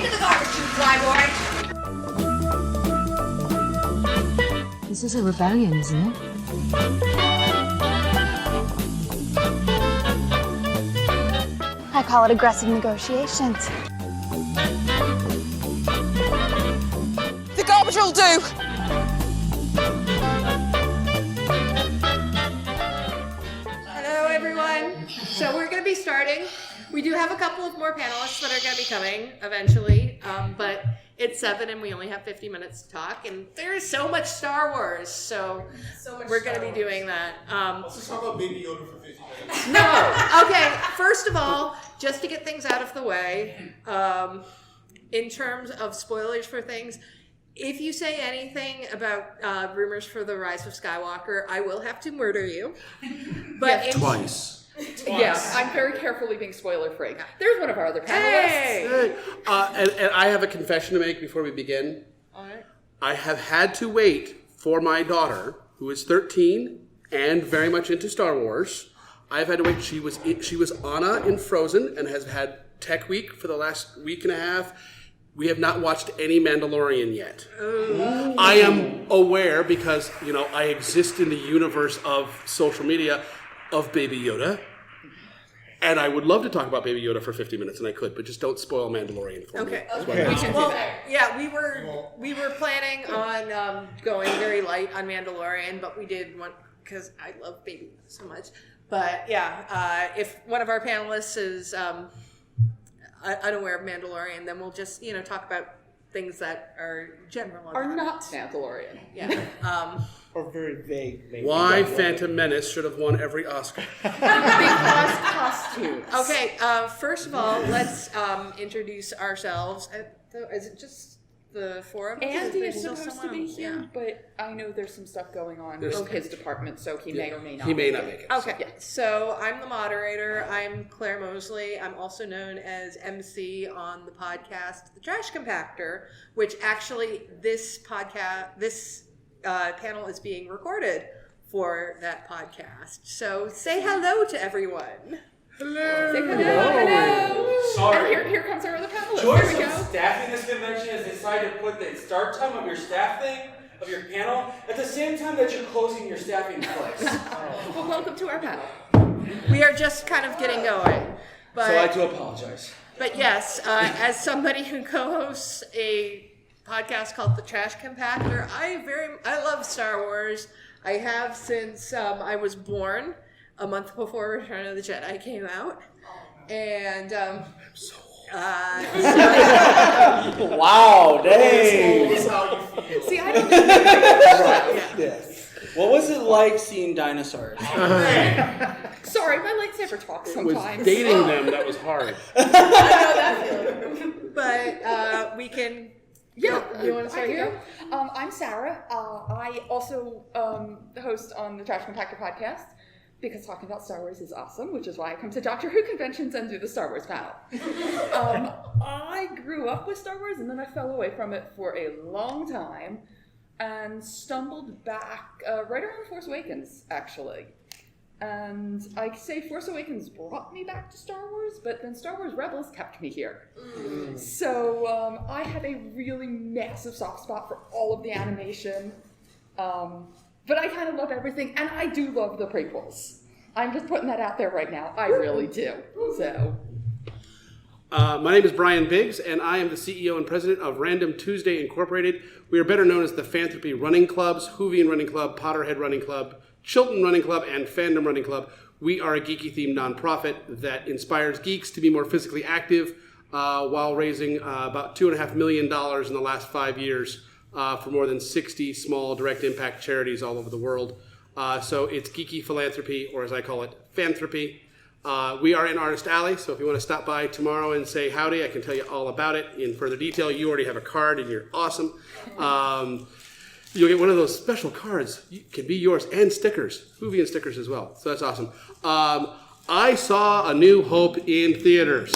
into the garbage chute, flyboy! This is a rebellion, isn't it? I call it aggressive negotiations. The garbage will do! Hello, everyone. So we're going to be starting. We do have a couple of more panelists that are going to be coming eventually, but it's 7 and we only have 50 minutes to talk, and there's so much Star Wars, so we're going to be doing that. Let's talk about Baby Yoda for 50 minutes. No. Okay, first of all, just to get things out of the way, in terms of spoilers for things, if you say anything about rumors for the Rise of Skywalker, I will have to murder you. But Twice. Yes, I'm very carefully being spoiler free. There's one of our other panelists. Hey! And I have a confession to make before we begin. All right. I have had to wait for my daughter, who is 13 and very much into Star Wars. I've had to wait. She was Anna in Frozen and has had Tech Week for the last week and a half. We have not watched any Mandalorian yet. Ooh. I am aware because, I exist in the universe of social media of Baby Yoda. And I would love to talk about Baby Yoda for 50 minutes, and I could, but just don't spoil Mandalorian for me. Okay. Well, yeah, we were planning on going very light on Mandalorian, but we did want, because I love Baby Yoda so much. But yeah, if one of our panelists is unaware of Mandalorian, then we'll just talk about things that are general. Are not Mandalorian. Yeah. Or very vague. Maybe. Why Phantom Menace should have won every Oscar. Because costumes. Okay, first of all, let's introduce ourselves. Is it just the four of us? Andy There's is still supposed to someone be else? here, Yeah. but I know there's some stuff going on There's- in his department, so he may or may not. He may not make it. Okay, Yeah. so I'm the moderator. I'm Claire Mosley. I'm also known as MC on the podcast The Trash Compactor, which actually this panel is being recorded for that podcast. So say hello to everyone. Hello. Say hello. Sorry. And here comes our other panelist. Joyce Here we from go. staffing this convention has decided to put the start time of your staff thing, of your panel, at the same time that you're closing your staffing place. Well, welcome to our panel. We are just kind of getting going. But, So I do apologize. But yes, as somebody who co-hosts a podcast called The Trash Compactor, I love Star Wars. I have since I was born, a month before Return of the Jedi came out. And Wow, dang. See, I don't think Yes. What was it like seeing dinosaurs? Sorry, my lightsaber talks It was sometimes. dating them that was hard. I know that feeling. But we can... Yeah, you want to start I can here? go. I'm Sarah. I also host on the Trash Compactor podcast because talking about Star Wars is awesome, which is why I come to Doctor Who conventions and do the Star Wars panel. I grew up with Star Wars and then I fell away from it for a long time and stumbled back right around Force Awakens, actually. And I say Force Awakens brought me back to Star Wars, but then Star Wars Rebels kept me here. So I have a really massive soft spot for all of the animation. But I kind of love everything, and I do love the prequels. I'm just putting that out there right now. I really do. So. My name is Brian Biggs, and I am the CEO and president of Random Tuesday Incorporated. We are better known as the Philanthropy Running Clubs, Whovian Running Club, Potterhead Running Club, Chilton Running Club, and Fandom Running Club. We are a geeky-themed nonprofit that inspires geeks to be more physically active while raising about $2.5 million in the last 5 years for more than 60 small direct impact charities all over the world. So it's geeky philanthropy, or as I call it, Fanthropy. We are in Artist Alley, so if you want to stop by tomorrow and say howdy, I can tell you all about it in further detail. You already have a card, and you're awesome. You'll get one of those special cards. It can be yours, and stickers, Whovian stickers as well. So that's awesome. I saw A New Hope in theaters.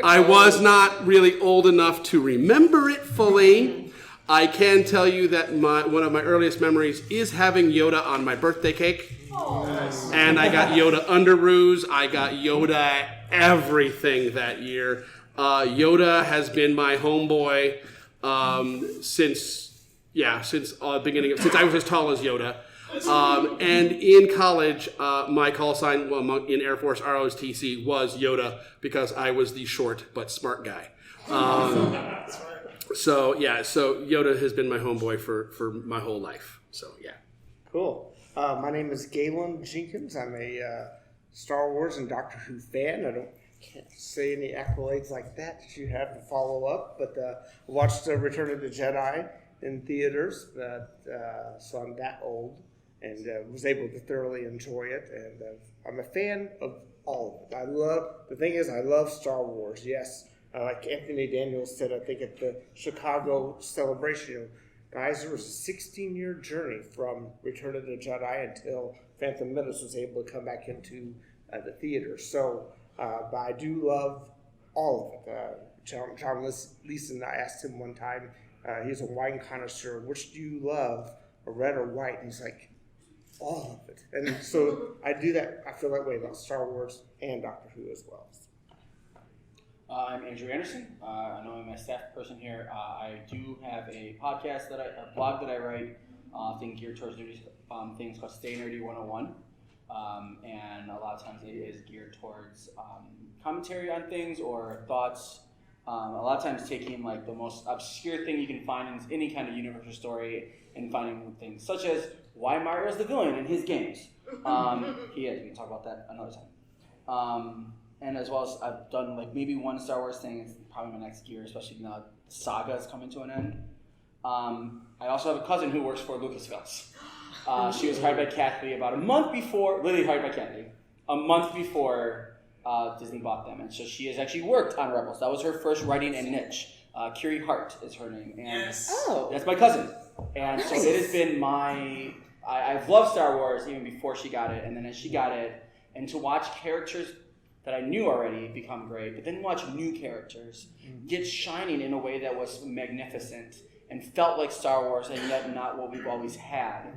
I was not really old enough to remember it fully. I can tell you that one of my earliest memories is having Yoda on my birthday cake. And I got Yoda underoos. I got Yoda everything that year. Yoda has been my homeboy since beginning since I was as tall as Yoda. And in college, my call sign in Air Force ROTC was Yoda because I was the short but smart guy. So Yoda has been my homeboy for my whole life. So yeah. Cool. My name is Gayland Jenkins. I'm a Star Wars and Doctor Who fan. Can't say any accolades like that you have to follow up, but watched Return of the Jedi in theaters, so I'm that old, and was able to thoroughly enjoy it, and I'm a fan of all of it. I love Star Wars, yes. Like Anthony Daniels said, I think at the Chicago celebration, guys, there was a 16-year journey from Return of the Jedi until Phantom Menace was able to come back into the theater. So, but I do love all of it. John Leeson, I asked him one time, he's a wine connoisseur, which do you love, red or white? And he's like, all of it. And so I do that. I feel that way about Star Wars and Doctor Who as well. I'm Andrew Anderson. I know I'm a staff person here. I do have a podcast a blog that I write, thing geared towards nerdy things called Stay Nerdy 101. And a lot of times it is geared towards commentary on things or thoughts. A lot of times taking like the most obscure thing you can find in any kind of universal story and finding things such as why Mario's the villain in his games. We can talk about that another time. And as well as I've done like maybe one Star Wars thing. It's probably my next gear, especially now the saga is coming to an end. I also have a cousin who works for Lucasfilms. She was hired by Kathy about a month before Disney bought them. And so she has actually worked on Rebels. That was her first writing and niche. Kiri Hart is her name. And that's my cousin. And so it has been I've loved Star Wars even before she got it. And then as she got it, and to watch characters that I knew already become great, but then watch new characters get shining in a way that was magnificent and felt like Star Wars and yet not what we've always had.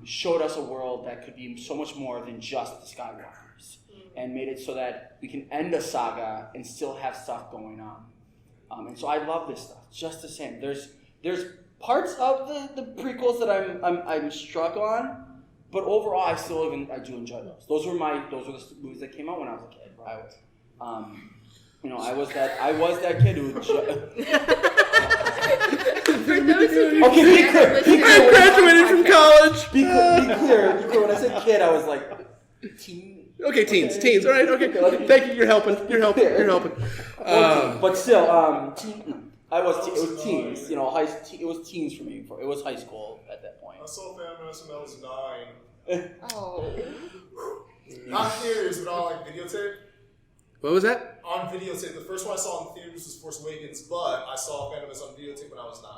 Showed us a world that could be so much more than just the Skywalkers, and made it so that we can end a saga and still have stuff going on. And so I love this stuff just the same. There's parts of the prequels that I'm struck on, but overall I do enjoy those. Those were the movies that came out when I was a kid. I was that kid who. For those of you I graduated from college. Be clear. When I said kid, I was like teen. Okay, teens. All right. Okay. Thank you. You're helping. But still, it was teens. It was teens for me. It was high school at that point. I saw Phantom Menace when I was 9. Oh. Not theaters, but on videotape. What was that? On videotape. The first one I saw in theaters was Force Awakens, but I saw Phantom Menace on videotape when I was 9.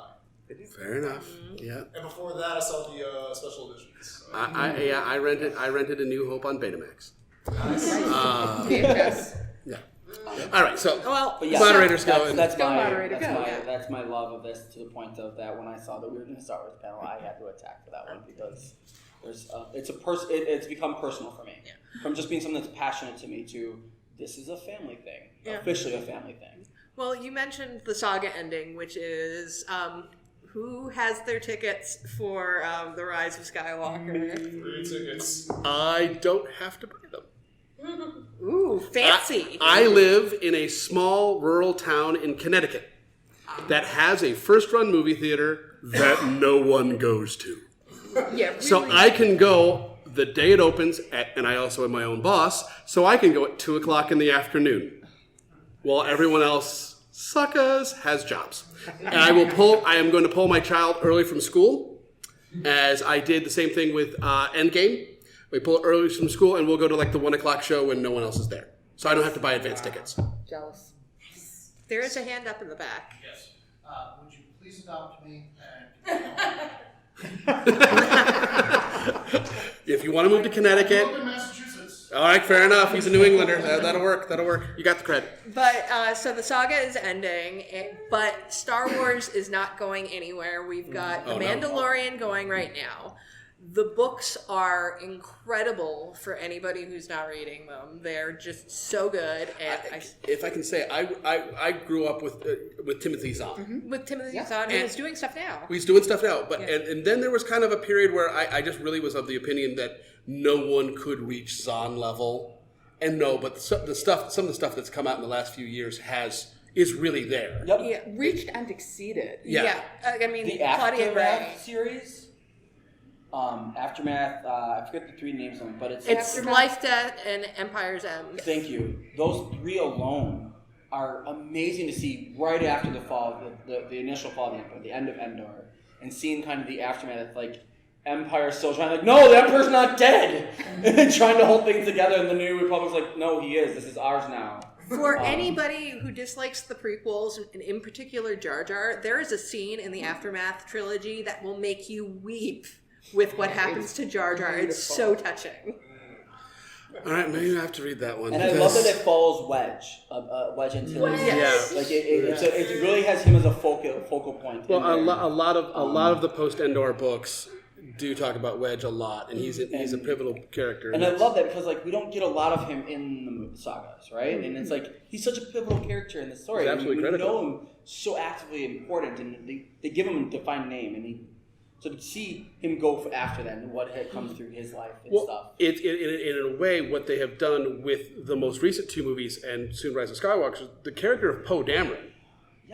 Fair enough. Yeah. And before that, I saw the special editions. I rented A New Hope on Betamax. Yes. Yeah. All right. So moderators go. That's my love of this, to the point of that when I saw that we were doing a Star Wars panel, I had to attack for that one because it's become personal for me. Yeah. From just being something that's passionate to me to this is a family thing, officially a family thing. Well, you mentioned the saga ending, which is who has their tickets for the Rise of Skywalker? 3 tickets. I don't have to buy them. Ooh, fancy. I live in a small rural town in Connecticut that has a first-run movie theater that no one goes to. Yeah, really. So I can go the day it opens, and I also am my own boss, so I can go at 2 o'clock in the afternoon while everyone else, suckers, has jobs. And I am going to pull my child early from school, as I did the same thing with Endgame. We pull it early from school, and we'll go to the 1 o'clock show when no one else is there. So I don't have to buy advance tickets. Jealous. There is a hand up in the back. Yes. Would you please adopt me? If you want to move to Connecticut. I grew up in Massachusetts. All right, fair enough. He's a New Englander. That'll work. You got the credit. But so the saga is ending, but Star Wars is not going anywhere. We've got The Mandalorian going right now. The books are incredible for anybody who's not reading them. They're just so good. And if I can say, I grew up with Timothy Zahn. With Timothy Zahn, who's doing stuff now. He's doing stuff now, but and then there was kind of a period where I just really was of the opinion that no one could reach Zahn level, and but some of the stuff that's come out in the last few years is really there. Yep. Yeah, reached and exceeded. Yeah. I mean, the Claudia Gray series. Aftermath, I forget the three names of them, but it's Life, Death, and Empire's End. Thank you. Those three alone are amazing to see right after the fall, the initial fall of the Empire, the end of Endor, and seeing kind of the aftermath, like Empire still trying, like, no, the Emperor's not dead, and trying to hold things together, and the New Republic's like, no, he is. This is ours now. For anybody who dislikes the prequels, and in particular Jar Jar, there is a scene in the Aftermath trilogy that will make you weep with what happens to Jar Jar. It's so touching. All right, maybe I have to read that one. And I love that it follows Wedge, Wedge Antilles. Yes. Like it really has him as a focal point. Well, a lot of the post Endor books do talk about Wedge a lot, and he's a pivotal character. And I love that because we don't get a lot of him in the sagas, right? And it's he's such a pivotal character in the story. He's absolutely critical. We know him so actively important, and they give him a defined name, and so to see him go after that and what had come through his life and stuff. In a way, what they have done with the most recent two movies and soon Rise of Skywalker, the character of Poe Dameron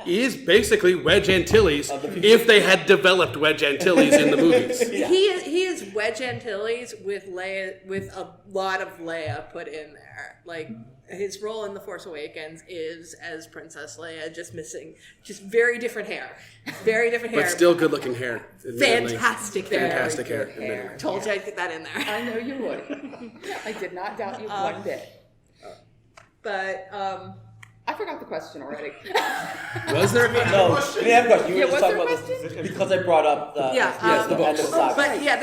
is basically Wedge Antilles if they had developed Wedge Antilles in the movies. He is Wedge Antilles with Leia, with a lot of Leia put in there. Like, his role in The Force Awakens is as Princess Leia, just very different hair. Very different hair. But still good-looking hair. Fantastic hair. Fantastic hair. Told you I'd get that in there. I know you would. I did not doubt you one bit. But, I forgot the question already. Was there? No, we have a question. You were just talking about this because I brought up the books. But yeah,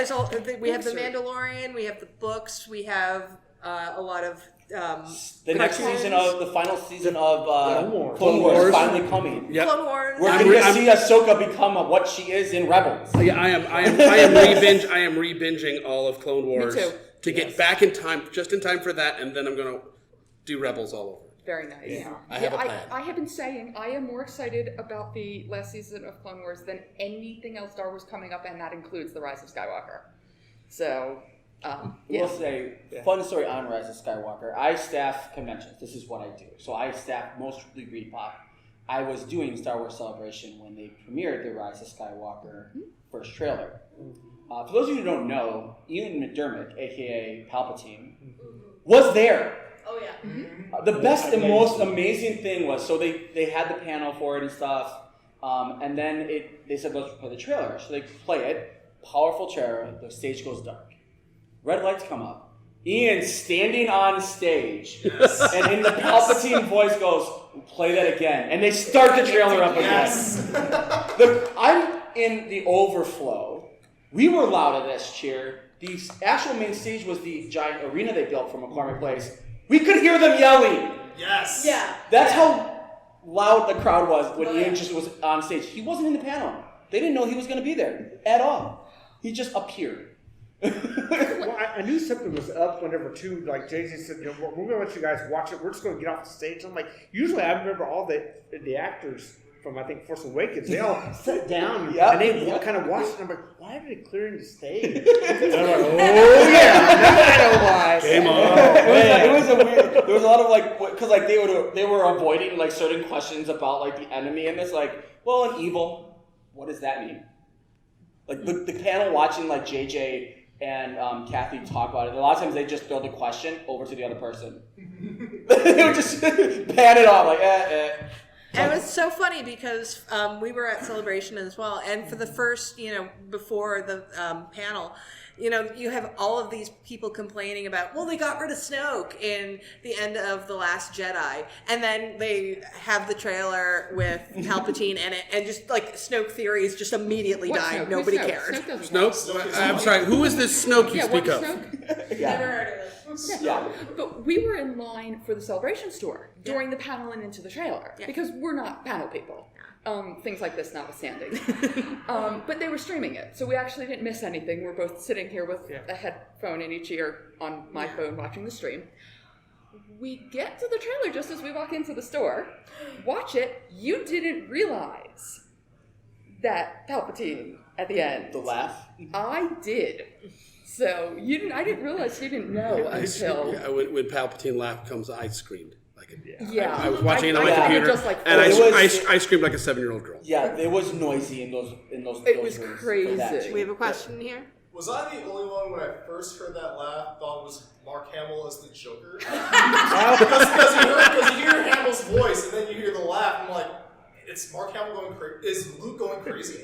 we have The Mandalorian, we have the books, we have a lot of the next season of the final season of Clone Wars finally coming. Yep. Clone Wars. We're going to see Ahsoka become what she is in Rebels. Yeah, I am re-binging all of Clone Wars to get back in time, just in time for that, and then I'm going to do Rebels all over. Very nice. Yeah. I have a plan. I have been saying I am more excited about the last season of Clone Wars than anything else Star Wars coming up, and that includes the Rise of Skywalker. So, We'll say, fun story on Rise of Skywalker. I staff conventions. This is what I do. So I staff mostly ReadPop. I was doing Star Wars Celebration when they premiered the Rise of Skywalker first trailer. For those of you who don't know, Ian McDiarmid, a.k.a. Palpatine, was there. Oh, yeah. The best and most amazing thing was, so they had the panel for it and stuff, and then they said, let's play the trailer. So they play it, powerful trailer, the stage goes dark. Red lights come up. Ian standing on stage, and in the Palpatine voice goes, play that again. And they start the trailer up again. I'm in the overflow. We were loud at this cheer. The actual main stage was the giant arena they built from McCormick Place. We could hear them yelling. Yes. Yeah. That's how loud the crowd was when Ian just was on stage. He wasn't in the panel. They didn't know he was going to be there at all. He just appeared. Well, I knew something was up whenever JJ said, we're going to let you guys watch it. We're just going to get off the stage. I'm like, usually I remember all the actors from, I think, Force Awakens. They all sat down and they kind of watched it. I'm like, why are they clearing the stage? And I'm like, oh yeah, I know why. Game on. It was a weird. There was a lot of because they were avoiding certain questions about the enemy and this an evil. What does that mean? The panel watching JJ and Kathy talk about it. A lot of times they just throw the question over to the other person. They would just pan it off And it was so funny because we were at Celebration as well, and for the first, before the panel, you have all of these people complaining about, well, they got rid of Snoke in the end of The Last Jedi, and then they have the trailer with Palpatine in it, and just Snoke theories just immediately died. Nobody cared. Snoke? I'm sorry, who is this Snoke you speak of? Never heard of it. Yeah. But we were in line for the Celebration store during the panel and into the trailer because we're not panel people. Things like this notwithstanding. But they were streaming it, so we actually didn't miss anything. We're both sitting here with a headphone in each ear on my phone watching the stream. We get to the trailer just as we walk into the store, watch it, you didn't realize that Palpatine at the end. The laugh? I did. So I didn't realize you didn't know until... When Palpatine laugh comes, I screamed. Yeah. I was watching it on my computer, and I screamed like a 7-year-old girl. Yeah, it was noisy in those. It was crazy. We have a question here. Was I the only one when I first heard that laugh thought it was Mark Hamill as the Joker? Because you hear Hamill's voice and then you hear the laugh, and I'm like, it's Mark Hamill going crazy. Is Luke going crazy?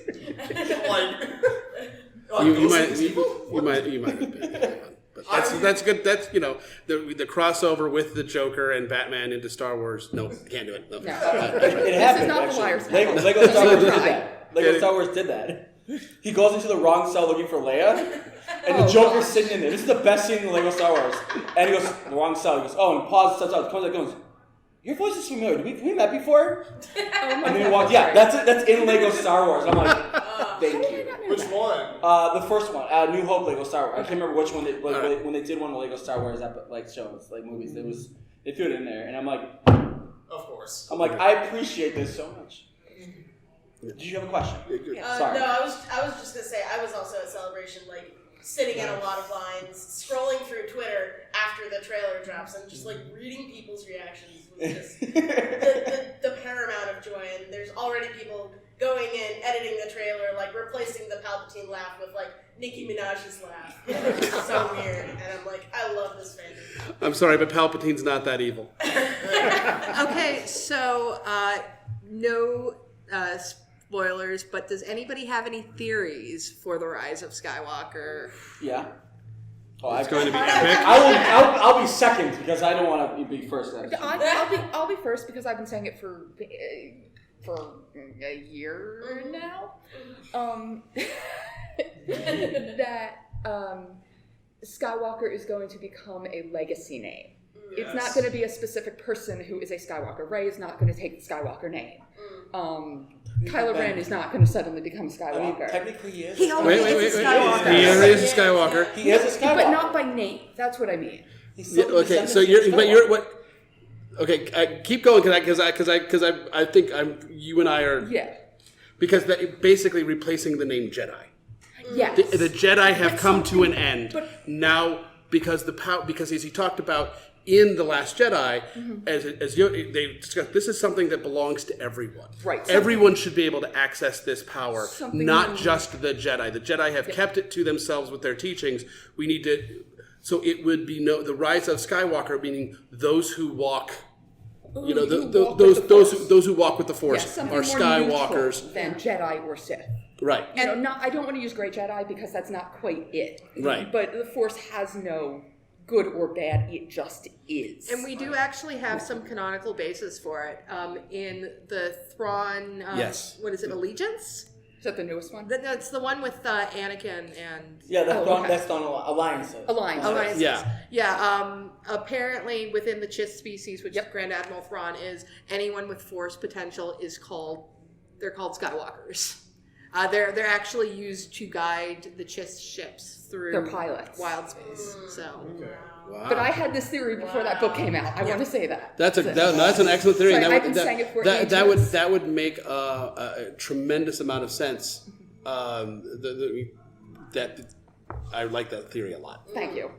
You might have been. But that's good. That's the crossover with the Joker and Batman into Star Wars. No, can't do it. No. It happened. Actually. Lego Star Wars did that. Lego Star Wars did that. He goes into the wrong cell looking for Leia, and the Joker's sitting in there. This is the best scene in Lego Star Wars. And he goes, the wrong cell. He goes, and pause, steps out, comes out, goes, your voice is familiar. Have we met before? And then he walks, that's in Lego Star Wars. I'm like, thank you. Which one? The first one, New Hope Lego Star Wars. I can't remember which one when they did one of the Lego Star Wars shows, movies. They threw it in there, and I'm like, of course. I'm like, I appreciate this so much. Did you have a question? Sorry. No, I was just gonna say I was also at Celebration, sitting in a lot of lines, scrolling through Twitter after the trailer drops, and just reading people's reactions was just the paramount of joy. And there's already people going in, editing the trailer, replacing the Palpatine laugh with Nicki Minaj's laugh. It's so weird, and I'm like, I love this fandom. I'm sorry, but Palpatine's not that evil. Okay, so no spoilers, but does anybody have any theories for the Rise of Skywalker? Yeah. It's going to be epic. I'll be second because I don't want to be first. I'll be first because I've been saying it for a year now. That Skywalker is going to become a legacy name. It's not going to be a specific person who is a Skywalker. Rey is not going to take the Skywalker name. Kylo Ren is not going to suddenly become Skywalker. Technically, he is. He already is a Skywalker. He is a Skywalker. He is a Skywalker, but not by name. That's what I mean. Okay, so you're what? Okay, keep going because I think you and I are because that basically replacing the name Jedi. Yes. The Jedi have come to an end now because as he talked about in The Last Jedi, as they discussed, this is something that belongs to everyone. Right. Everyone should be able to access this power, not just the Jedi. The Jedi have kept it to themselves with their teachings. We need to. So it would be the Rise of Skywalker, meaning those who walk. Those who walk with the Force are Skywalkers than Jedi or Sith. Right. I don't want to use Great Jedi because that's not quite it. Right. But the Force has no good or bad, it just is. And we do actually have some canonical basis for it in the Thrawn, what is it, Allegiance? Is that the newest one? That's the one with Anakin and... Yeah, that's Thrawn Alliances. Alliances. Yeah. Yeah, apparently within the Chiss species, which Grand Admiral Thrawn is, anyone with Force potential they're called Skywalkers. They're actually used to guide the Chiss ships through their pilots. Wild space. Wow. But I had this theory before that book came out. I want to say that. That's an excellent theory. I've been saying it for ages. That would make a tremendous amount of sense. I like that theory a lot. Thank you.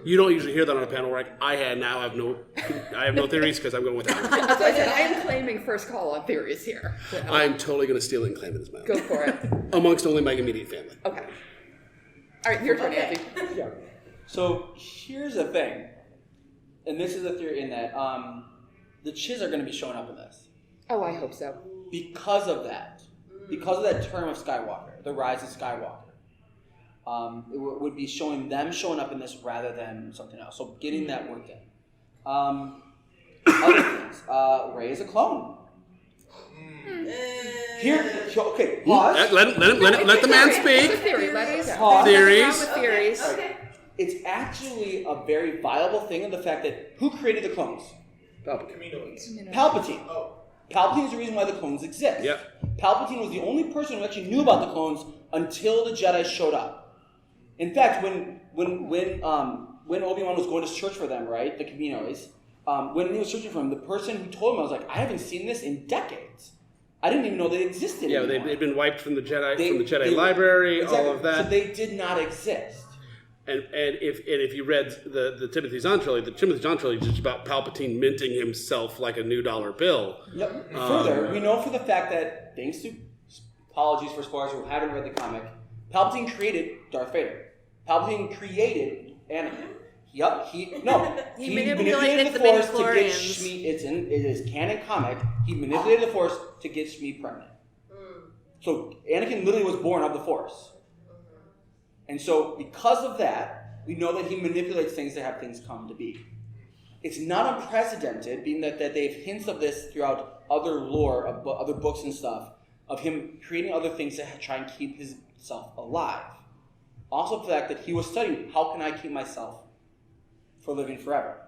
You don't usually hear that on a panel where I have no theories because I'm going with that. As I said, I am claiming first call on theories here. So. I'm totally going to steal it and claim it as mine. Go for it. Amongst only my immediate family. Okay. All right, your turn, Andy. Yeah. So here's the thing, and this is a theory in that the Chiss are going to be showing up in this. Oh, I hope so. Because of that term of Skywalker, the Rise of Skywalker. It would be showing up in this rather than something else. So getting that worked in. Other things. Rey is a clone. Okay, pause. Let the man speak. Theory. Theories. Theories. Okay. it's actually a very viable thing in the fact that who created the clones? Palpatine. Oh. Palpatine is the reason why the clones exist. Yep. Palpatine was the only person who actually knew about the clones until the Jedi showed up. In fact, when Obi-Wan was going to search for them, right, the Caminos, when he was searching for them, the person who told him, I was like, I haven't seen this in decades. I didn't even know they existed Yeah, anymore. they'd been wiped from the Jedi library, exactly. all of that. So they did not exist. And if you read the Timothy Zahn trilogy, the Timothy Zahn trilogy is just about Palpatine minting himself like a new dollar bill. Yep. Further, we know for the fact that, thanks to apologies for spoilers who haven't read the comic, Palpatine created Darth Vader. Palpatine created Anakin. Yep. He manipulated the Force to get Shmi. It is canon comic. He manipulated the Force to get Shmi pregnant. So Anakin literally was born of the Force. And so, because of that, we know that he manipulates things to have things come to be. It's not unprecedented, being that they have hints of this throughout other lore, of other books and stuff, of him creating other things to try and keep himself alive. Also, the fact that he was studying, how can I keep myself for living forever?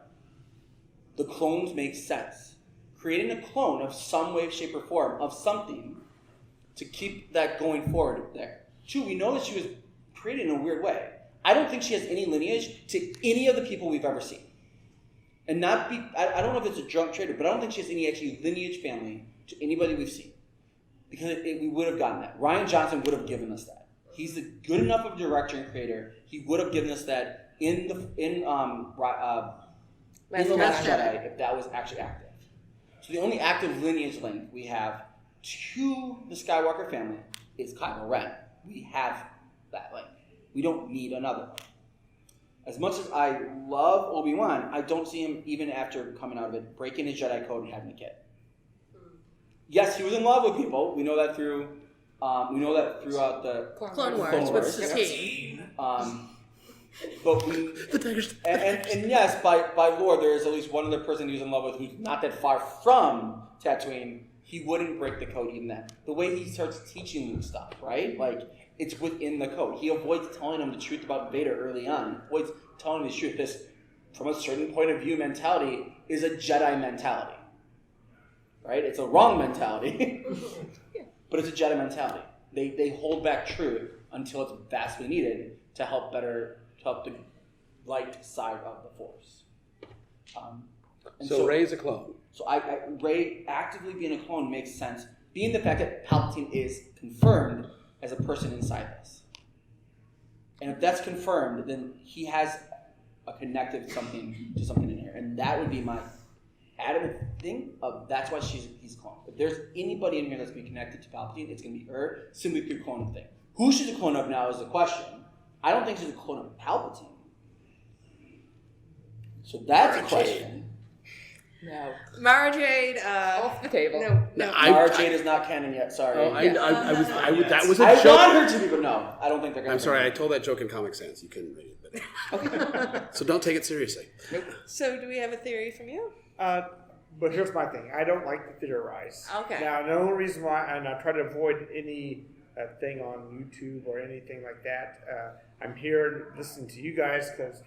The clones make sense. Creating a clone of some way, shape, or form of something to keep that going forward there. Two, we know that she was created in a weird way. I don't think she has any lineage to any of the people we've ever seen. And I don't know if it's a drunk trader, but I don't think she has any actually lineage family to anybody we've seen. Because we would have gotten that. Rian Johnson would have given us that. He's a good enough of a director and creator. He would have given us that in The Last Jedi if that was actually active. So the only active lineage link we have to the Skywalker family is Kylo Ren. We have that link. We don't need another. As much as I love Obi-Wan, I don't see him, even after coming out of it, breaking his Jedi code and having a kid. Yes, he was in love with people. We know that throughout the Clone Wars. What's the team? But and yes, by lore, there is at least one other person he was in love with who's not that far from Tatooine. He wouldn't break the code even then. The way he starts teaching Luke stuff, right? Like, it's within the code. He avoids telling him the truth about Vader early on. Avoids telling him the truth. This, from a certain point of view, mentality is a Jedi mentality. Right? It's a wrong mentality. But it's a Jedi mentality. They hold back truth until it's vastly needed to help the light side of the Force. So Rey's a clone. So Rey actively being a clone makes sense, being the fact that Palpatine is confirmed as a person inside this. And if that's confirmed, then he has a connective something in here. And that would be my adamant thing of that's why he's a clone. If there's anybody in here that's going to be connected to Palpatine, it's going to be her, simply through cloning thing. Who she's a clone of now is the question. I don't think she's a clone of Palpatine. So that's a question. No. Mara Jade, off the table. No. Mara Jade is not canon yet. Sorry. That was a I joke. want her to be, but no, I don't think they're going to. I'm sorry. I told that joke in Comic Sans. You couldn't read it. Okay. So don't take it seriously. Nope. So do we have a theory from you? But here's my thing. I don't like to theorize. Okay. Now, the only reason why, and I try to avoid any thing on YouTube or anything like that. I'm here listening to you guys because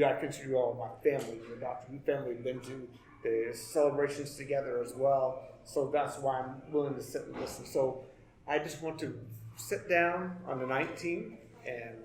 I consider you all my family. The Doctor Who family. We've been to the celebrations together as well. So that's why I'm willing to sit and listen. So I just want to sit down on the 19th and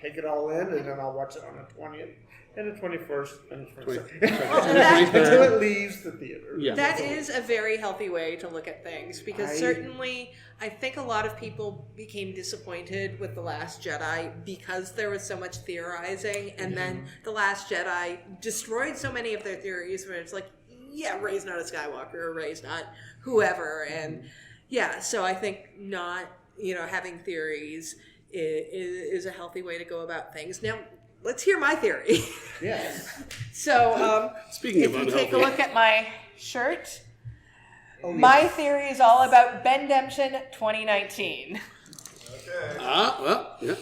take it all in, and then I'll watch it on the 20th. And the 21st and the 22nd. Until it leaves the theater. Yeah. That is a very healthy way to look at things because certainly I think a lot of people became disappointed with The Last Jedi because there was so much theorizing, and then The Last Jedi destroyed so many of their theories where it's like, yeah, Rey's not a Skywalker, or Rey's not whoever, and yeah, so I think not, having theories is a healthy way to go about things. Now, let's hear my theory. Yes. So, Speaking if of you take a look at my shirt, Oh, yes. my theory is all about Bendemption 2019. Okay. Well, yeah.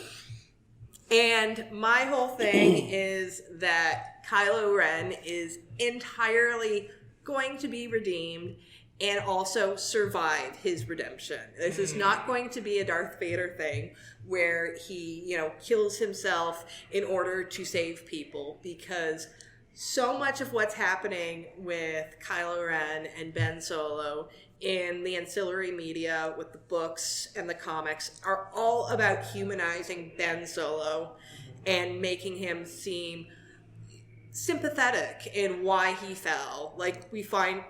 And my whole thing is that Kylo Ren is entirely going to be redeemed, and also survive his redemption. This is not going to be a Darth Vader thing where he, kills himself in order to save people, because so much of what's happening with Kylo Ren and Ben Solo in the ancillary media with the books and the comics are all about humanizing Ben Solo and making him seem sympathetic in why he fell. Like, we find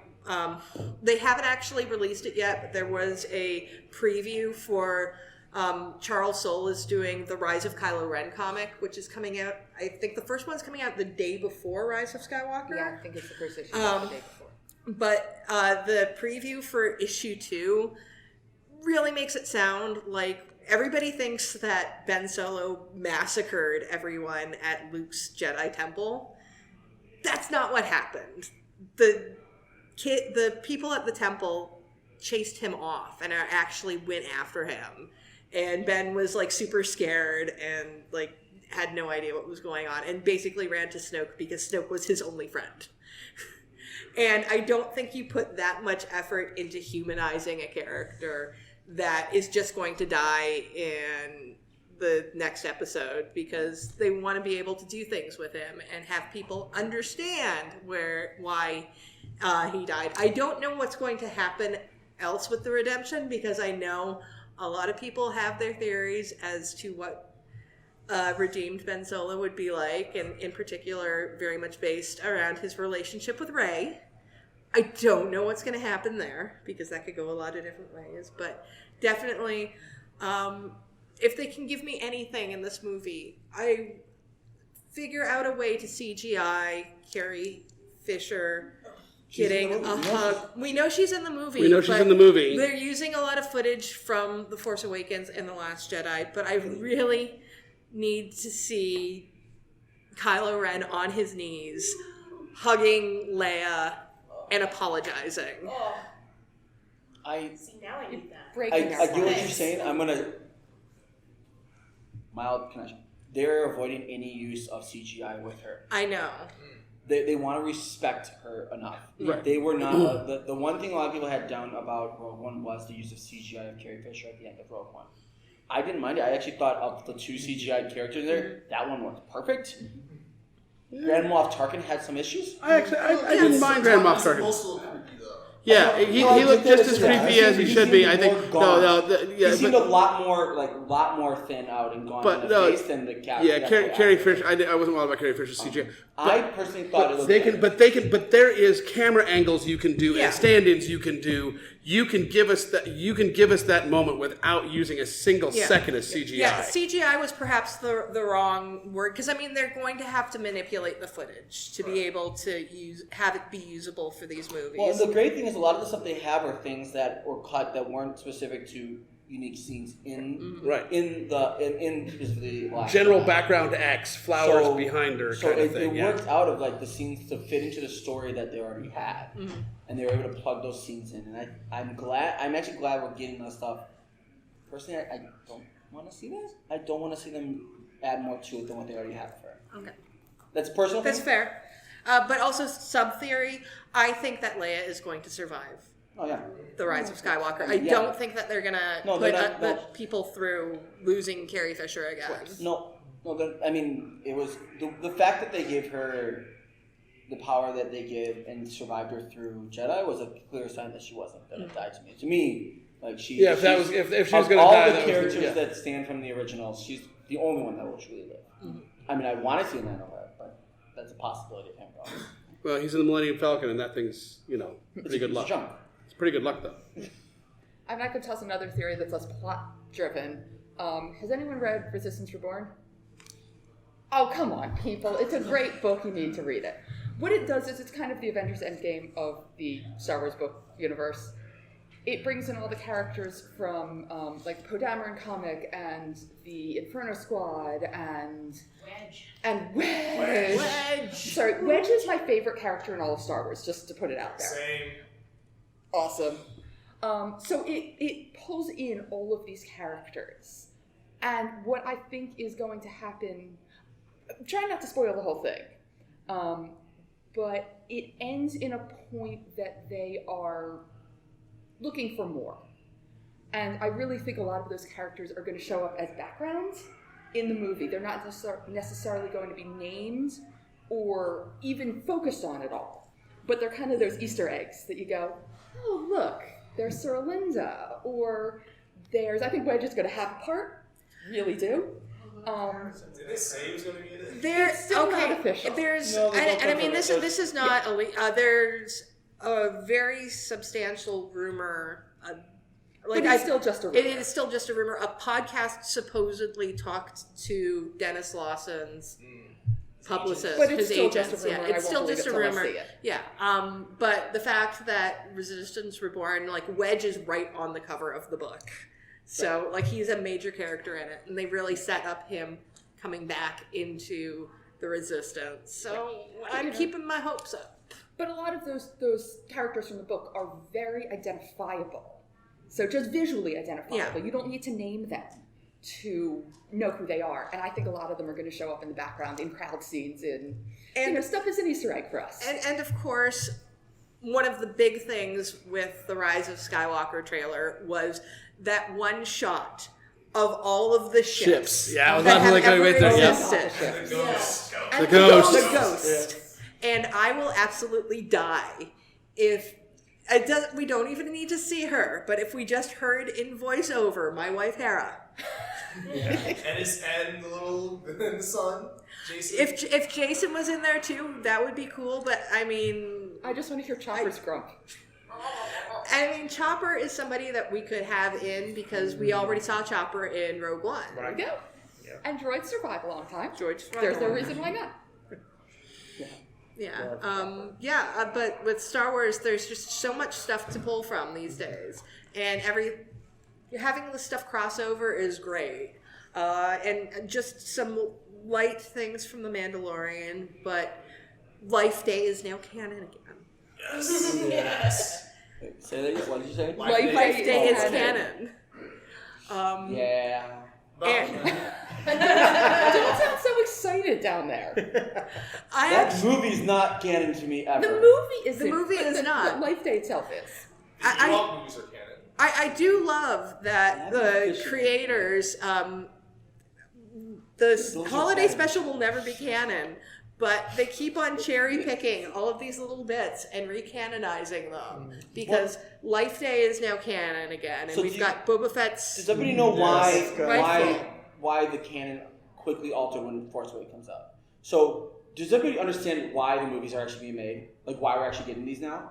they haven't actually released it yet, but there was a preview for Charles Soule is doing the Rise of Kylo Ren comic, which is coming out, I think the first one's coming out the day before Rise of Skywalker. Yeah, I think it's the first issue the day before. But the preview for issue 2 really makes it sound like everybody thinks that Ben Solo massacred everyone at Luke's Jedi Temple. That's not what happened. The people at the temple chased him off and actually went after him. And Ben was like super scared and like had no idea what was going on and basically ran to Snoke because Snoke was his only friend. And I don't think you put that much effort into humanizing a character that is just going to die in the next episode, because they want to be able to do things with him and have people understand why he died. I don't know what's going to happen else with the redemption, because I know a lot of people have their theories as to what redeemed Ben Solo would be like, and in particular very much based around his relationship with Rey. I don't know what's going to happen there, because that could go a lot of different ways, but definitely if they can give me anything in this movie, I figure out a way to CGI Carrie Fisher getting a hug. We know she's in the movie. They're using a lot of footage from The Force Awakens and The Last Jedi, but I really need to see Kylo Ren on his knees, hugging Leia and apologizing. See, now I need that. I get what you're saying. I'm going to... Mild connection. They're avoiding any use of CGI with her. I know. They want to respect her enough. Right. They were not... the one thing a lot of people had down about Rogue One was the use of CGI of Carrie Fisher at the end of Rogue One. I didn't mind it. I actually thought of the 2 CGI characters there, that one was perfect. Grand Moff Tarkin had some issues. I didn't mind Grand Moff Tarkin. Yeah, he looked just as creepy as he should be. I think. He seemed a lot more thin out and gone in the face than the character. Yeah, Carrie Fisher. I wasn't wild about Carrie Fisher's CGI. I personally thought it looked good. But there is camera angles you can do and stand-ins you can do. You can give us that moment without using a single second of CGI. Yeah, CGI was perhaps the wrong word, because I mean they're going to have to manipulate the footage to be able to have it be usable for these movies. Well, the great thing is a lot of the stuff they have are things that were cut that weren't specific to unique scenes in specifically general background X, flowers behind her, so kind of thing. It worked out of like the scenes to fit into the story that they already had, and they were able to plug those scenes in. And I'm actually glad we're getting that stuff. Personally, I don't want to see that. I don't want to see them add more to it than what they already have for her. Okay, that's personal. That's fair, but also sub theory. I think that Leia is going to survive. Oh yeah, the Rise of Skywalker. I don't think that they're gonna put people through losing Carrie Fisher again. No. I mean, it was the fact that they gave her the power that they gave and survived her through Jedi was a clear sign that she wasn't gonna die. To me, like she. Yeah, if she was gonna all die, the characters that stand from the original, she's the only one that will truly live. I mean, I want to see Lando live, but that's a possibility of him probably. Well, he's in the Millennium Falcon, and that thing's pretty good luck. Junk. Pretty good luck, though. I'm not going to tell us another theory that's less plot-driven. Has anyone read Resistance Reborn? Oh, come on, people. It's a great book. You need to read it. What it does is it's kind of the Avengers Endgame of the Star Wars book universe. It brings in all the characters from, like, Poe Dameron comic and the Inferno Squad and... Wedge! Sorry, Wedge is my favorite character in all of Star Wars, just to put it out there. Same. Awesome. So it pulls in all of these characters. And what I think is going to happen, I'm trying not to spoil the whole thing, but it ends in a point that they are looking for more. And I really think a lot of those characters are going to show up as backgrounds in the movie. They're not necessarily going to be named or even focused on at all. But they're kind of those Easter eggs that you go, oh, look, there's Sir Linda, or there's, I think Wedge is going to have a part. Really do. Did they say he was going to be in it? It's still not official. There's, No, they and I mean, this is not, there's a very substantial rumor. But it's still just a rumor. It is still just a rumor. A podcast supposedly talked to Dennis Lawson's publicist, but it's his still agents. just a rumor. Yeah, it's still just a rumor. See it. Yeah. But the fact that Resistance Reborn, like Wedge is right on the cover of the book. So, like, he's a major character in it, and they really set up him coming back into the Resistance. So, I'm keeping my hopes up. But a lot of those characters from the book are very identifiable. So, just visually identifiable. Yeah. You don't need to name them to know who they are. And I think a lot of them are going to show up in the background in crowd scenes and stuff is an Easter egg for us. And of course, one of the big things with the Rise of Skywalker trailer was that one shot of all of the ships. Yeah, I was that not like have going ever right there. existed. The ghost. And The ghost. The ghost. And I will absolutely die if it doesn't. We don't even need to see her, but if we just heard in voiceover, my wife Hera. And the little the son, Jason. If Jason was in there too, that would be cool. But I mean, I just want to hear Chopper's grump. I mean, Chopper is somebody that we could have in because we already saw Chopper in Rogue One. There we go. Yeah. And droids survive a long time. There's no reason why not. But with Star Wars, there's just so much stuff to pull from these days, and having the stuff crossover is great, and just some light things from the Mandalorian. But Life Day is now canon again. Yes. Say that again. What did you say? Life Day is canon. Yeah. Don't sound so excited down there. That movie's not canon to me ever. The movie isn't. The movie is not. Life Day itself is. All movies are canon. I do love that the creators, the holiday special will never be canon, but they keep on cherry picking all of these little bits and recanonizing them because Life Day is now canon again, and So we've got Boba Fett's. Does everybody know why the canon quickly altered when Force Awakens comes out? So does everybody understand why the movies are actually being made? Like why we're actually getting these now?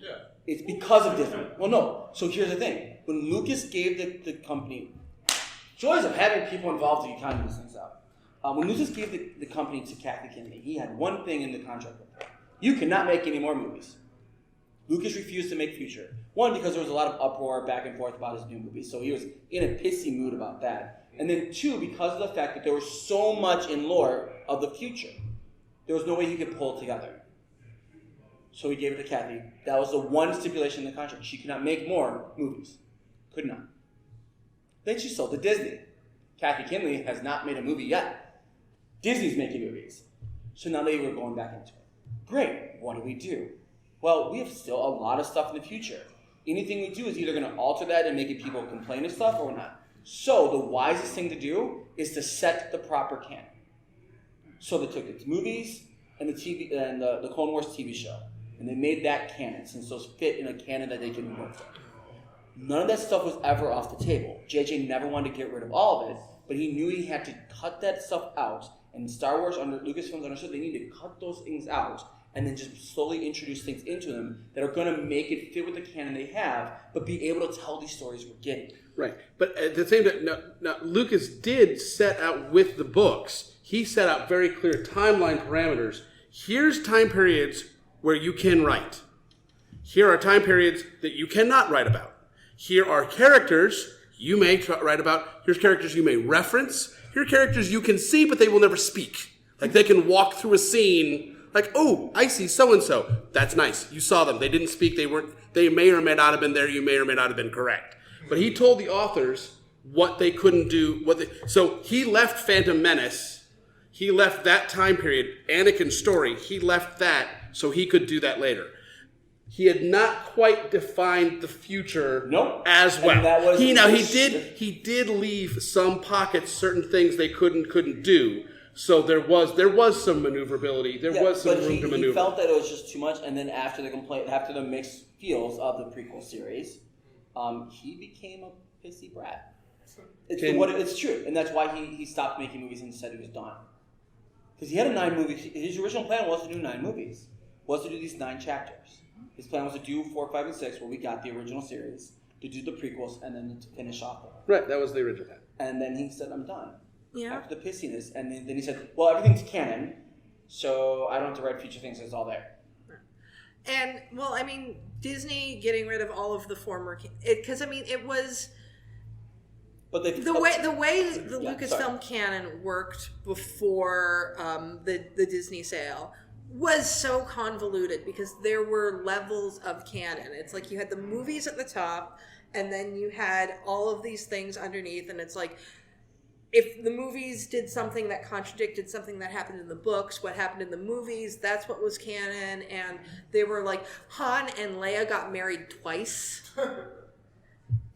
Yeah. It's because of Disney. Well, no. So here's the thing. When Lucas gave the company, joys of having people involved to kind of these things out. When Lucas gave the company to Kathy Kennedy, he had one thing in the contract with her. You cannot make any more movies. Lucas refused to make future. One, because there was a lot of uproar back and forth about his new movies, so he was in a pissy mood about that. And then two, because of the fact that there was so much in lore of the future. There was no way he could pull it together. So he gave it to Kathy. That was the one stipulation in the contract. She could not make more movies. Could not. Then she sold to Disney. Kathy Kennedy has not made a movie yet. Disney's making movies. So now they were going back into it. Great. What do? Well, we have still a lot of stuff in the future. Anything we do is either going to alter that and make it people complain and stuff or not. So the wisest thing to do is to set the proper canon. So they took the movies and the TV and the Clone Wars TV show, and they made that canon since those fit in a canon that they can work with. None of that stuff was ever off the table. JJ never wanted to get rid of all of it, but he knew he had to cut that stuff out. And Star Wars, Lucasfilms understood they needed to cut those things out and then just slowly introduce things into them that are going to make it fit with the canon they have, but be able to tell these stories we're getting. Right. But at the same time, now Lucas did set out with the books, he set out very clear timeline parameters. Here's time periods where you can write. Here are time periods that you cannot write about. Here are characters you may write about. Here's characters you may reference. Here are characters you can see, but they will never speak. Like they can walk through a scene like, oh, I see so-and-so. That's nice. You saw them. They didn't speak. They may or may not have been there. You may or may not have been correct. But he told the authors what they couldn't do. So he left Phantom Menace. He left that time period. Anakin's story. He left that so he could do that later. he had not quite defined the future as well. And that was he did leave some pockets, certain things they couldn't do. So there was some maneuverability. There was some room to maneuver. He felt that it was just too much, and then after the mixed feels of the prequel series, he became a pissy brat. It's true, and that's why he stopped making movies and said he was done. Because he had 9 movies. His original plan was to do 9 movies. Was to do these 9 chapters. His plan was to do 4, 5, and 6, where we got the original series, to do the prequels, and then to finish off them. Right, that was the original plan. And then he said, I'm done. Yeah. After the pissiness. And then he said, well, everything's canon, so I don't have to write future things, it's all there. And, well, I mean, Disney getting rid of all of the former... Because, I mean, it was... But the way the Lucasfilm canon worked before the Disney sale was so convoluted because there were levels of canon. It's like you had the movies at the top, and then you had all of these things underneath, and it's like if the movies did something that contradicted something that happened in the books, what happened in the movies, that's what was canon. And they were like, Han and Leia got married twice.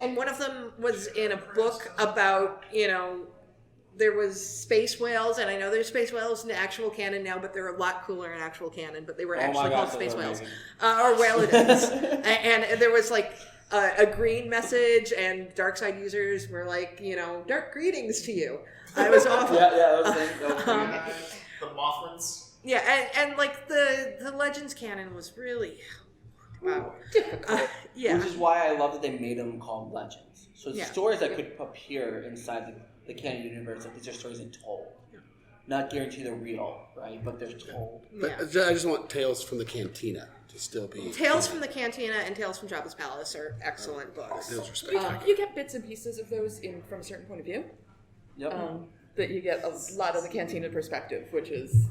And one of them was in a book about, there was space whales, and I know there's space whales in actual canon now, but they're a lot cooler in actual canon, but they were actually called space whales. Or whalidons. And there was like a green message, and dark side users were like, dark greetings to you. It was awful. The Mothrans. Yeah, and like the Legends canon was really... Wow. Difficult. Yeah. Which is why I love that they made them called legends. So it's stories that could appear inside the canon universe. Like these are stories that told. Not guaranteed they're real, right? But they're told. But I just want Tales from the Cantina to still be... Tales from the Cantina and Tales from Jabba's Palace are excellent books. Those are spectacular. You get bits and pieces of those from a certain point of view. Yep. That you get a lot of the Cantina perspective, which is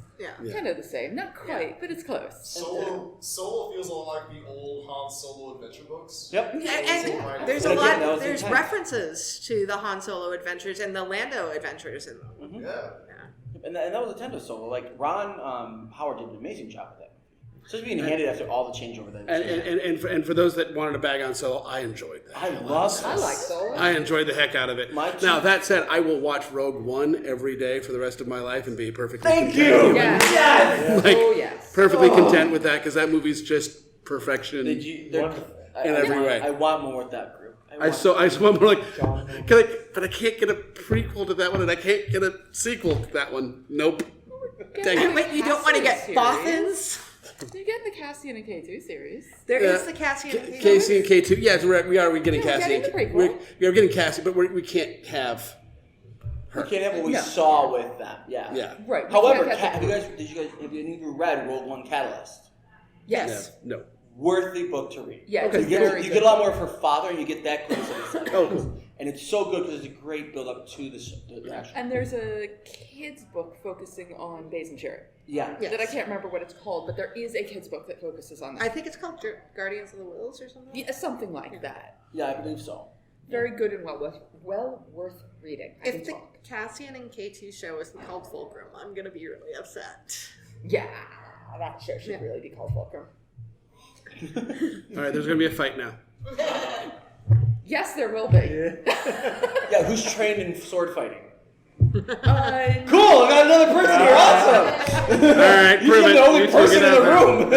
kind of the same. Not quite, but it's close. Solo feels a lot like the old Han Solo adventure books. Yep. And there's a lot. There's references to the Han Solo adventures and the Lando adventures in them. Mm-hmm. Yeah. And that was a Nintendo Solo. Like Ron Howard did an amazing job with it. So it's being handed after all the changeover that. And for those that wanted to bag on Solo, I enjoyed that. I like Solo. I enjoyed the heck out of it. Now that said, I will watch Rogue One every day for the rest of my life and be perfectly content. Yes. Perfectly content with that because that movie's just perfection in every way. I want more with that group. I just want more but I can't get a prequel to that one, and I can't get a sequel to that one. Nope. Dang it. Wait, you don't want to get Bothans? You're getting the Cassian and K2 series. There is the Cassian and K2. Cassie and K2. Yes, we're getting Cassie. We're getting Cassie, but we can't have her. We can't have what we saw with them. Yeah. Right. However, have any of you read World One Catalyst? Yes. No. Worthy book to read. Yeah. You get a lot more of her father, and you get that glimpse of his son. Cool. And it's so good because it's a great build up to the action. And there's a kids book focusing on Baze and Cherry. Yeah. That I can't remember what it's called, but there is a kids book that focuses on that. I think it's called Guardians of the Wills or something. Yeah, something like that. Yeah, I believe so. Very good and well worth reading. If the Cassian and K2 show isn't called Fulcrum, I'm going to be really upset. Yeah, that show should really be called Fulcrum. All right, there's going to be a fight now. Yes, there will be. Yeah, who's trained in sword fighting? Cool, I got another person here. Awesome. All right, prove it. The only person in the room.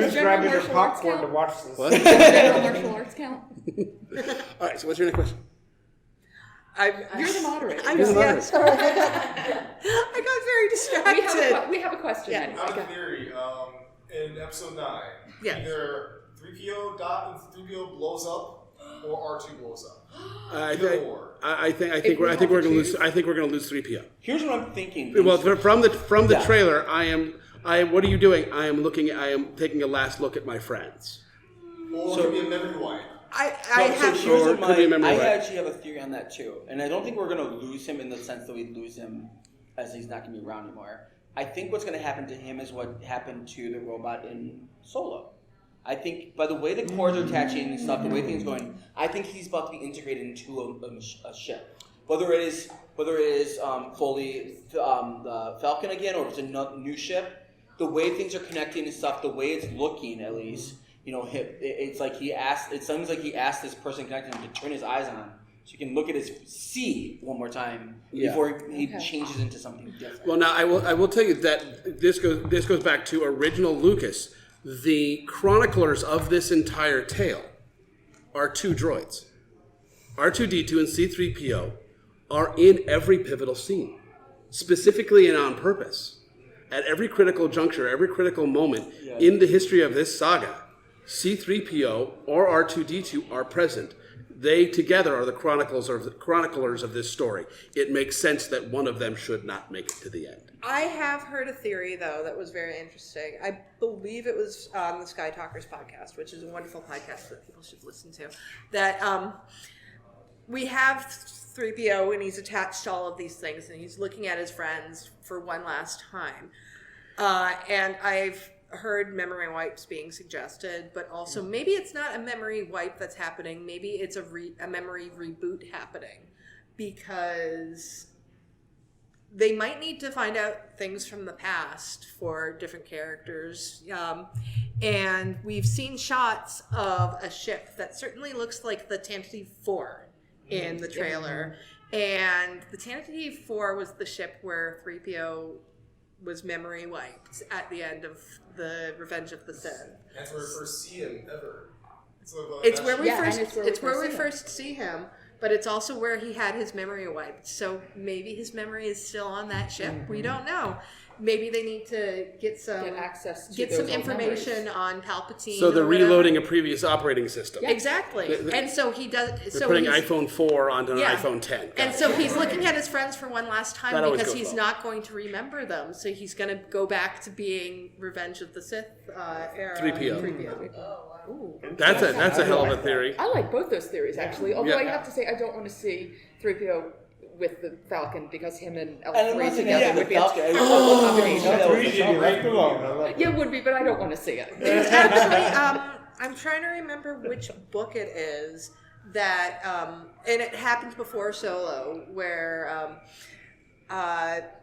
Who's grabbing their popcorn to watch this? What? Does general martial arts count? All right, so what's your next question? You're the moderator. Sorry. I got very distracted. We have a question. I have a theory. In episode 9, either 3PO blows up or R2 blows up. I think we're going to lose. I think we're going to lose 3PO. Here's what I'm thinking. Well, from the trailer, I am. What are you doing? I am taking a last look at my friends. Or it could be a memory wipe. I actually have a theory on that too, and I don't think we're going to lose him in the sense that we lose him as he's not going to be around anymore. I think what's going to happen to him is what happened to the robot in Solo. I think by the way the cores are attaching and stuff, the way things are going, I think he's about to be integrated into a ship. Whether it is fully the Falcon again, or if it's a new ship, the way things are connecting and stuff, the way it's looking at least, it's like he asked. It sounds like he asked this person connecting him to turn his eyes on, so you can look at his C one more time before he changes into something different. Well, now I will tell you that this goes back to original Lucas. The chroniclers of this entire tale are 2 droids. R2-D2 and C-3PO are in every pivotal scene, specifically and on purpose. At every critical juncture, every critical moment in the history of this saga, C-3PO or R2-D2 are present. They together are the chroniclers of this story. It makes sense that one of them should not make it to the end. I have heard a theory, though, that was very interesting. I believe it was on the Sky Talkers podcast, which is a wonderful podcast that people should listen to, that we have 3PO and he's attached to all of these things and he's looking at his friends for one last time. And I've heard memory wipes being suggested, but also maybe it's not a memory wipe that's happening. Maybe it's a memory reboot happening, because they might need to find out things from the past for different characters. And we've seen shots of a ship that certainly looks like the Tantive 4 in the trailer. And the Tantive 4 was the ship where 3PO was memory wiped at the end of the Revenge of the Sith. That's where we first see him ever. It's where we first see him, but it's also where he had his memory wiped. So maybe his memory is still on that ship. Mm-hmm. We don't know. Maybe they need to get some information on Palpatine. So they're reloading a previous operating system. Yeah. Exactly. And so he does. They're putting iPhone 4 onto an iPhone 10. And so he's looking at his friends for one last time because he's not going to remember them. So he's going to go back to being Revenge of the Sith era. 3PO. Ooh. That's a hell of a theory. I like both those theories, actually. Although I have to say I don't want to see 3PO with the Falcon, because him and L3 together would be a terrible combination. Yeah, it would be, but I don't want to see it. There's actually, I'm trying to remember which book it is that, and it happened before Solo, where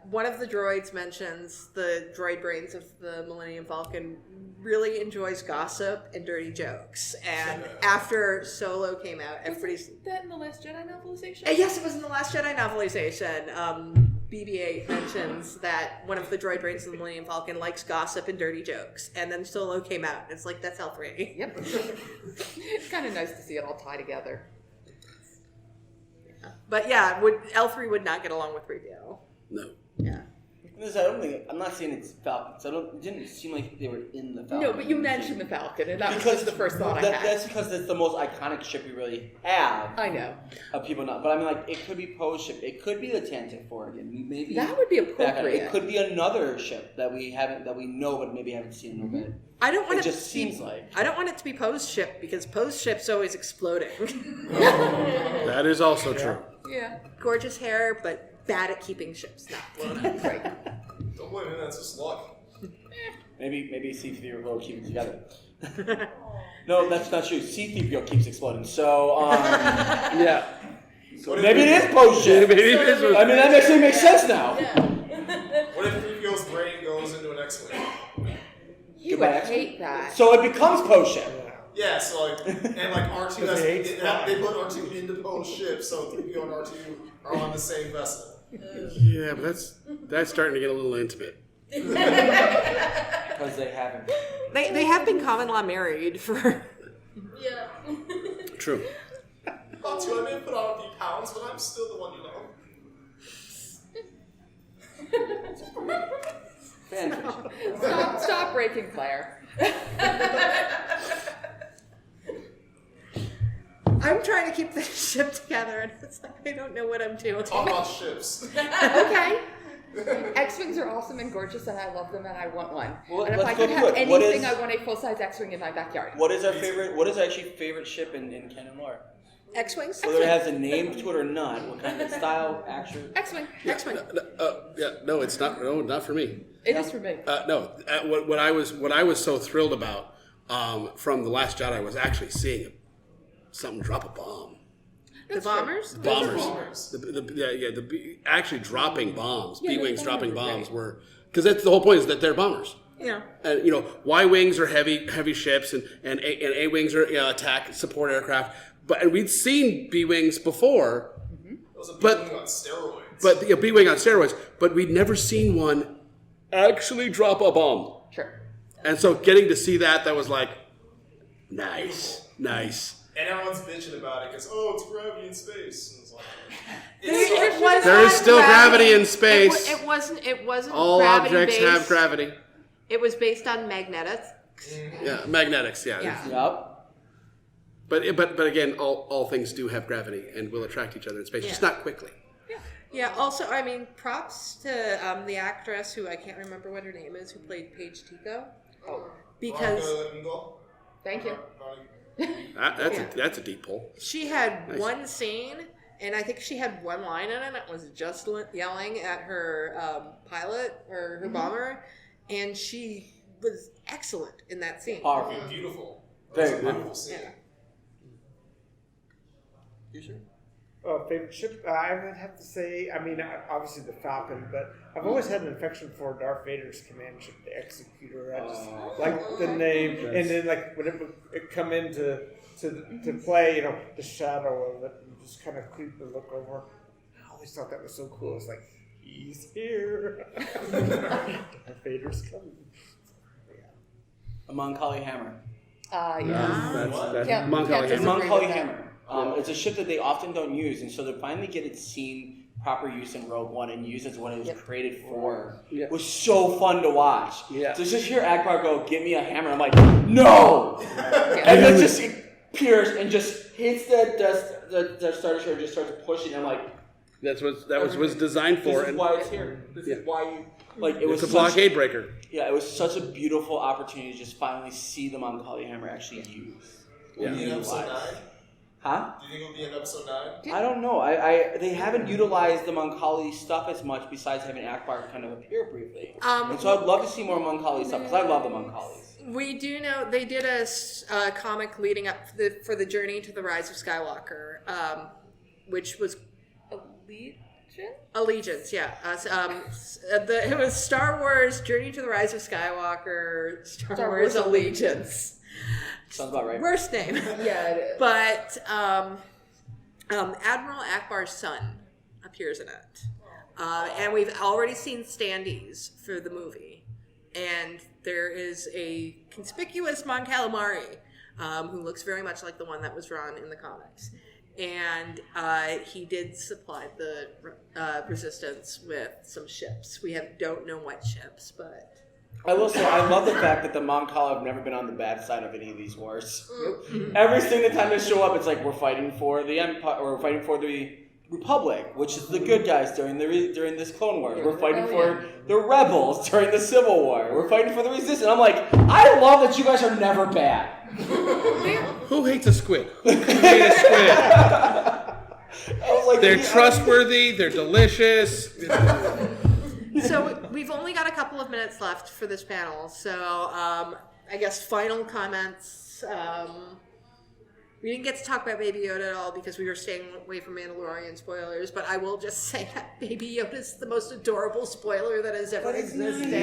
one of the droids mentions the droid brains of the Millennium Falcon really enjoys gossip and dirty jokes. And after Solo came out, everybody's... Was that in the Last Jedi novelization? Yes, it was in the Last Jedi novelization. BB-8 mentions that one of the droid brains of the Millennium Falcon likes gossip and dirty jokes. And then Solo came out, and it's like, that's L3. Yep. It's kind of nice to see it all tie together. But yeah, L3 would not get along with 3PO. No. Yeah. I'm not saying it's Falcon. So it didn't seem like they were in the Falcon. No, but you mentioned the Falcon, and that was the first thought I had. That's because it's the most iconic ship we really have. I know. Of people not, but I mean, like, it could be Poe's ship. It could be the Tantive 4 again. Maybe that would be appropriate. It could be another ship that we know but maybe haven't seen in a bit. I don't want it just seems like. I don't want it to be Poe's ship, because Poe's ship's always exploding. That is also true. Yeah. Gorgeous hair, but bad at keeping ships not floating. Right. Don't blame him, that's just luck. Maybe C-3PO will keep it together. No, that's not true. C-3PO keeps exploding. So, yeah. So maybe it is Poe's ship. Maybe it is. I mean, that actually makes sense now. Yeah. What if 3PO's brain goes into an X-Wing? He would hate that. So it becomes Poe's ship. Yeah, so R2 they put R2 into Poe's ship, so 3PO and R2 are on the same vessel. Yeah, but that's starting to get a little intimate. Because they haven't. They have been common law married for. Yeah. True. R2, I may put on a few pounds, but I'm still the one you know. Stop breaking Claire. I'm trying to keep the ship together, and it's like I don't know what I'm doing. Talk about ships. Okay. X-Wings are awesome and gorgeous, and I love them, and I want one. Well, and if I could have anything, I want a full-size X-Wing in my backyard. What is our favorite? What is actually favorite ship in canon lore? X-Wings. Whether it has a name to it or not, what kind of style, action? X-Wing. Yeah, X-Wing. No, it's not. No, not for me. It is for me. No, what I was so thrilled about from The Last Jedi was actually seeing something drop a bomb. The bombers? Bombers. Actually dropping bombs. B-Wings dropping bombs were... Because that's the whole point, is that they're bombers. Yeah. And Y-wings are heavy ships, and A-wings are attack support aircraft. And we'd seen B-wings before. It was a B-wing on steroids. But B-wing on steroids. But we'd never seen one actually drop a bomb. Sure. And so getting to see that was like, nice. And everyone's bitching about it because, it's gravity in space. And it's like, there is still gravity in space. It wasn't. All objects gravity-based. have gravity. It was based on magnetics. Yeah, magnetics. Yeah. Yep. But again, all things do have gravity and will attract each other in space, just not quickly. Yeah. Also, I mean, props to the actress who I can't remember what her name is, who played Paige Tico. Because thank you. That's a deep pull. She had one scene, and I think she had one line in it. It was just yelling at her pilot or her bomber, and she was excellent in that scene. Powerful. Beautiful. Very beautiful scene. Yeah. You sure? Favorite ship? I would have to say, obviously the Falcon, but I've always had an affection for Darth Vader's command ship, the Executor. I just like the name, and then when it come into to play, the shadow of it, and just kind of creep and look over. I always thought that was so cool. It's like, he's here. Darth Vader's coming. A Moncali Hammer. That's Moncali Hammer. It's a ship that they often don't use, and so to finally get it seen proper use in Rogue One and used as what it was created for was so fun to watch. Yeah. So just hear Akbar go, "Give me a hammer." I'm like, "No!" And then just it pierces and just hits the Star Destroyer and just starts pushing. I'm like, that was designed for. This is why it's here. This is why you It's a blockade breaker. Yeah, it was such a beautiful opportunity to just finally see the Moncali Hammer actually used. Will it be in episode 9? Huh? Do you think it'll be in episode 9? I don't know. They haven't utilized the Moncali stuff as much besides having Akbar kind of appear briefly. And so I'd love to see more Moncali stuff because I love the Moncalis. We do know they did a comic leading up for the journey to the Rise of Skywalker, which was Allegiance, yeah. It was Star Wars Journey to the Rise of Skywalker, Star Wars Allegiance. Sounds about right. Worst name. Yeah, it is. But Admiral Akbar's son appears in it. And we've already seen standees for the movie. And there is a conspicuous Mon Calamari who looks very much like the one that was drawn in the comics. And he did supply the Resistance with some ships. We don't know what ships, but... I will say, I love the fact that the Moncala have never been on the bad side of any of these wars. Every single time they show up, it's like we're fighting for the Empire, or we're fighting for the Republic, which is the good guys during this Clone Wars. We're fighting for the rebels during the Civil War. We're fighting for the Resistance. I'm like, I love that you guys are never bad. Who hates a squid? Who can hate a squid? I was like, they're trustworthy. They're delicious. So we've only got a couple of minutes left for this panel. So I guess final comments. We didn't get to talk about Baby Yoda at all because we were staying away from Mandalorian spoilers, but I will just say that Baby Yoda is the most adorable spoiler that has ever existed.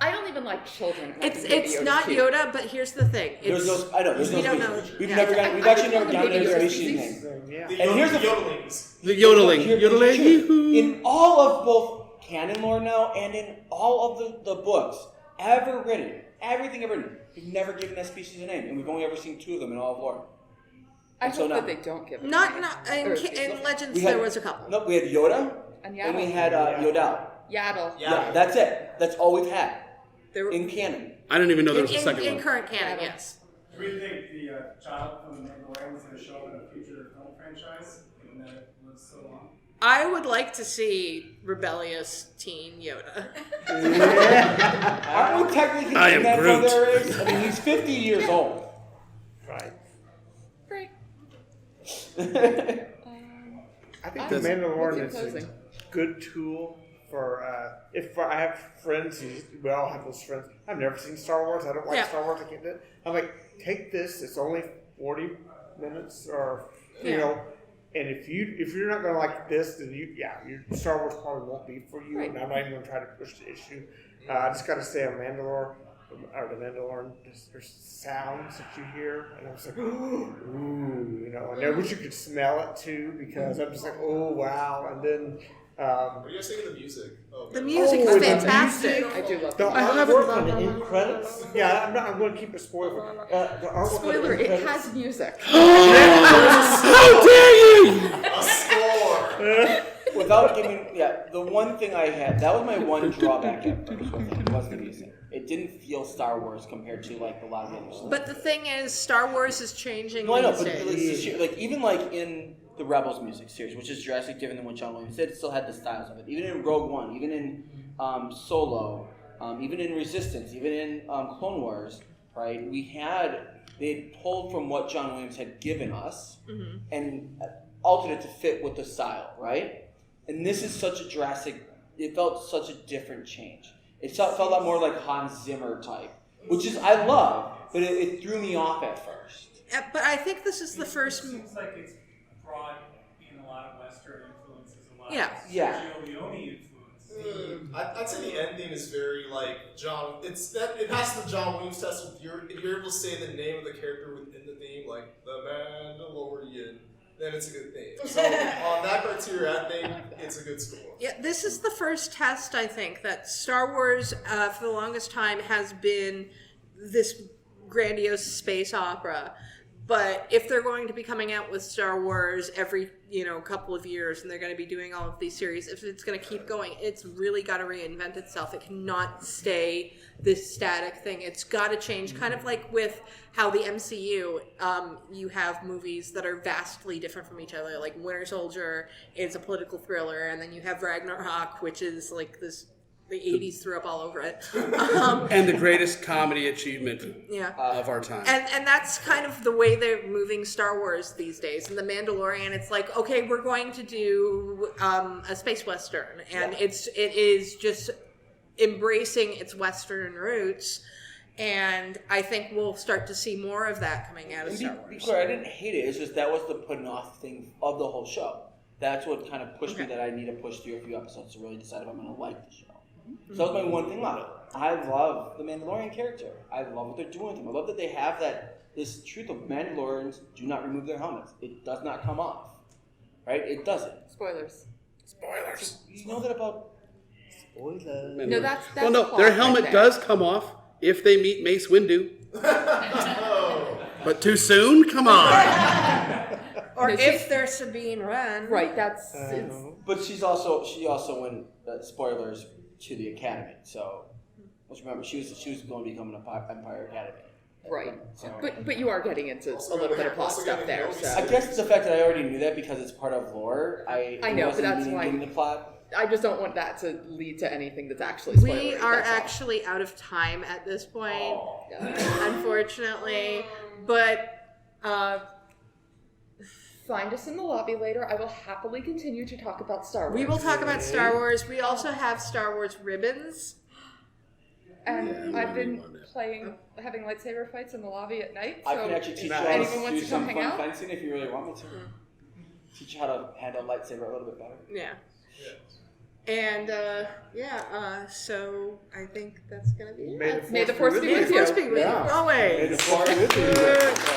I don't even like children. It's not Yoda, but here's the thing. There's we don't know. We've actually never gotten into the species name. And here's the yodelings. The yodeling. In all of both canon lore now and in all of the books ever written, everything ever written, we've never given that species a name, and we've only ever seen 2 of them in all of lore. I hope that they don't give it. Not in Legends. There was a couple. No, we had Yoda and we had Yodel. Yaddle. Yeah, that's it. That's all we've had in canon. I didn't even know there was a second one. In current canon, yes. Do we think the child from the Mandalorian is going to show up in a future film franchise, given that it was so long? I would like to see rebellious teen Yoda. Aren't we technically I am that Groot. there is? I mean, he's 50 years old. Right. Right. I think the Mandalorian is a good tool for if I have friends, we all have those friends. I've never seen Star Wars. I don't like Star Wars. I can't do it. I'm like, take this. It's only 40 minutes, or you know. And if you're not going to like this, then your Star Wars probably won't be for you. Right. And I'm not even going to try to push the issue. I just got to say, on Mandalore, or the Mandalorian, there's sounds that you hear, and I was like, ooh, you know, and I wish you could smell it too, because I'm just like, oh wow, and then. What do you guys think of the music? The music is fantastic. I do love the that. artwork on the end credits. Yeah, I'm going to keep it spoiler. The artwork Spoiler, on the end it credits. has music. How dare you! A score! Without giving, the one thing I had, that was my one drawback at first with it, was the music. It didn't feel Star Wars compared to like a lot of the other stuff. But the thing is, Star Wars is changing No, I know, these but days. like even like in the Rebels music series, which is drastically different than what John Williams did, it still had the styles of it. Even in Rogue One, even in Solo, even in Resistance, even in Clone Wars, right? They had pulled from what John Williams had given us and altered it to fit with the style, right? And this is such a drastic. It felt such a different change. It felt a lot more like Hans Zimmer type, which is I love, but it threw me off at first. But I think this is the first. It seems like it's broad in a lot of Western influences, a lot Yeah. of Sergio Leone influence. I'd say the ending is very like John. It passes the John Williams test. If you're able to say the name of the character within the name, like the Mandalorian, then it's a good thing. So on that criteria, I think it's a good score. Yeah, this is the first test, I think, that Star Wars, for the longest time, has been this grandiose space opera. But if they're going to be coming out with Star Wars every, couple of years, and they're going to be doing all of these series, if it's going to keep going, it's really got to reinvent itself. It cannot stay this static thing. It's got to change. Kind of like with how the MCU, you have movies that are vastly different from each other. Like Winter Soldier is a political thriller, and then you have Ragnarok, which is like this. The 80s threw up all over it. And the greatest comedy achievement of our time. And that's kind of the way they're moving Star Wars these days. And The Mandalorian, it's like, okay, we're going to do a space western. And it is just embracing its western roots. And I think we'll start to see more of that coming out of Star Wars. Be clear, I didn't hate it. It's just that was the putting off thing of the whole show. That's what kind of pushed me that I need to push through a few episodes to really decide if I'm going to like the show. So that was my one thing about it. I love the Mandalorian character. I love what they're doing with him. I love that they have this truth of Mandalorians do not remove their helmets. It does not come off. Right? It doesn't. Spoilers. You know that about... Spoilers. No, that's well, no, their helmet does come off if they meet Mace Windu. But too soon? Come on. Or if they're Sabine Wren. Right, that's... But she also went, spoilers, to the Academy. So let's remember, she was going to become an Empire Academy. Right. So, But you are getting into a little bit of plot stuff there. So. I guess it's the fact that I already knew that because it's part of lore. I know, but that's why the plot. I just don't want that to lead to anything that's actually spoilery. We are actually out of time at this point, unfortunately. But find us in the lobby later. I will happily continue to talk about Star Wars. We will talk about Star Wars. We also have Star Wars ribbons. And I've been having lightsaber fights in the lobby at night. So I can actually teach you anyone how to wants do to come some hang fun out. fencing if you really want me to. Teach you how to handle a lightsaber a little bit better. Yeah. And so I think that's gonna be it. May the force be with you. Always. May the force be with you.